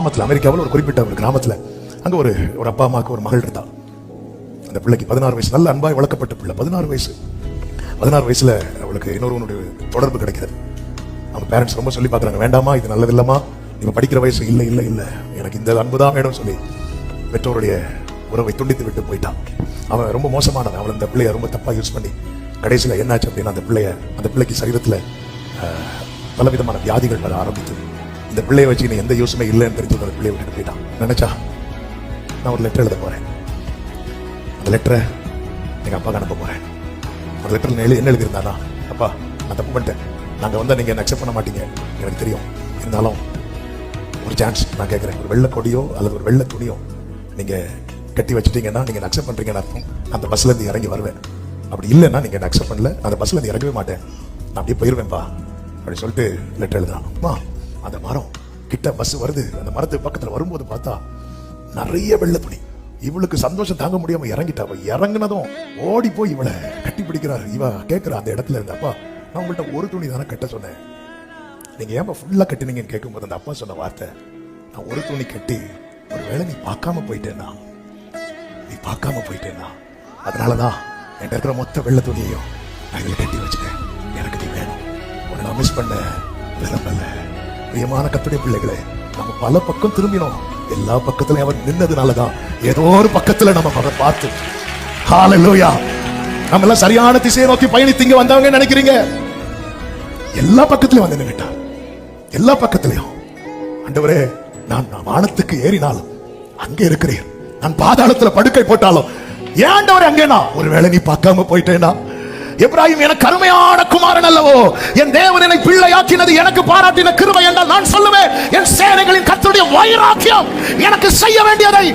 கிராமத்தில், அமெரிக்காவில் ஒரு குறிப்பிட்ட ஒரு கிராமத்தில் அங்கே ஒரு அப்பா அம்மாவுக்கு ஒரு மகள் இருந்தா. அந்த பிள்ளைக்கு 16 வயசு, நல்ல அன்பாய் வளர்க்கப்பட்ட பிள்ளை. 16 வயசுல அவளுக்கு இன்னொருவனுடைய தொடர்பு கிடைக்கிறது. அவங்க பேரண்ட்ஸ் ரொம்ப சொல்லி பார்க்குறாங்க, வேண்டாமா, இது நல்லது இல்லம்மா, இவ படிக்கிற வயசு இல்லை இல்லை இல்லை, எனக்கு இந்த அன்பு தான் வேணும்னு சொல்லி பெற்றோருடைய உறவை துண்டித்து விட்டு போயிட்டான். அவன் ரொம்ப மோசமானவன். அவன் அந்த பிள்ளைய ரொம்ப தப்பாக யூஸ் பண்ணி கடைசியில் என்னாச்சு அப்படின்னா அந்த பிள்ளைக்கு சரீரத்தில் பலவிதமான வியாதிகள் வர ஆரம்பித்தது. இந்த பிள்ளையை வச்சு எந்த யூஸுமே இல்லைன்னு தெரிஞ்சு அந்த பிள்ளையை விட்டுட்டு போயிட்டான். நினைச்சா நான் ஒரு லெட்டர் எழுத போறேன், அந்த லெட்டரை எங்க அப்பாவுக்கு அனுப்ப போறேன். ஒரு லெட்டர்ல என்ன எழுதியிருந்தானா, அப்பா நான் தப்பு பண்ணிட்டேன், நாங்கள் வந்தால் நீங்கள் என்ன அக்செப்ட் பண்ண மாட்டீங்க எனக்கு தெரியும், இருந்தாலும் ஒரு சான்ஸ் நான் கேட்குறேன், ஒரு வெள்ளை கொடியோ அல்லது ஒரு வெள்ளை துணியோ நீங்கள் கட்டி வச்சுட்டீங்கன்னா நீங்கள் அக்செப்ட் பண்ணுறீங்கன்னு அர்த்தம். அந்த பஸ்லேருந்து இறங்கி வருவேன். அப்படி இல்லைன்னா நீங்கள் என்ன அக்செப்ட் பண்ணல, அந்த பஸ்லேருந்து இறங்கவே மாட்டேன், நான் அப்படியே போயிடுவேன்ப்பா அப்படின்னு சொல்லிட்டு லெட்டர் எழுதுறான். அந்த மரம் கிட்ட பஸ் வருது. அந்த மரத்துக்கு பக்கத்தில் வரும்போது பார்த்தா நிறைய வெள்ளை துணி. இவளுக்கு சந்தோஷம் தாங்க முடியாம இறங்கிட்டா. இறங்கினதும் ஓடி போய் இவளை கட்டி பிடிக்கிறாரு. இவ கேட்கிறா அந்த இடத்துல இருந்து, அப்பா நான் உங்கள்கிட்ட ஒரு துணி தானே கட்ட சொன்னேன், நீங்க ஏன் ஃபுல்லா கட்டினீங்கன்னு கேட்கும்போது அந்த அப்பா சொன்ன வார்த்தை, நான் ஒரு துணி கட்டி ஒருவேளை நீ பார்க்காம போயிட்டேன்னா அதனாலதான் என் இருக்கிற மொத்த வெள்ளை துணியையும் நான் இதில் கட்டி வச்சுட்டேன், எனக்கு நீ வேணும், உன்னை நான் மிஸ் பண்ண விரும்பல. பிரியமான கர்த்தருடைய பிள்ளைகளே, நம்ம பல பக்கம் திரும்பினோம், எல்லா பக்கத்திலும் அவர் நின்னதுனாலதான் ஏதோ ஒரு பக்கத்துல நம்ம அவரை பார்த்து, ஹல்லேலூயா, நம்ம எல்லாம் சரியான திசையை நோக்கி பயணித்து இங்க வந்தவங்க நினைக்கிறீங்க. எல்லா பக்கத்திலும் வந்து நின்னுட்டார். எல்லா பக்கத்திலையும் ஆண்டவரே, நான் வானத்துக்கு ஏறினாலும் அங்கே இருக்கிறேன், நான் பாதாளத்துல படுக்கை போட்டாலும் ஏன் ஆண்டவரே அங்கேனா, ஒருவேளை நீ பார்க்காம போயிட்டேனா, எப்ராஹிம் எனக்கு அருமையான குமாரன் அல்லவோ, என் தேவன் என்னை பிள்ளையாக்கினது எனக்கு பாராட்டின கிருபை என்றால் நான் சொல்லுவேன், என் சேனைகளின் கர்த்தருடைய வைராக்கியம் எனக்கு செய்ய வேண்டியதை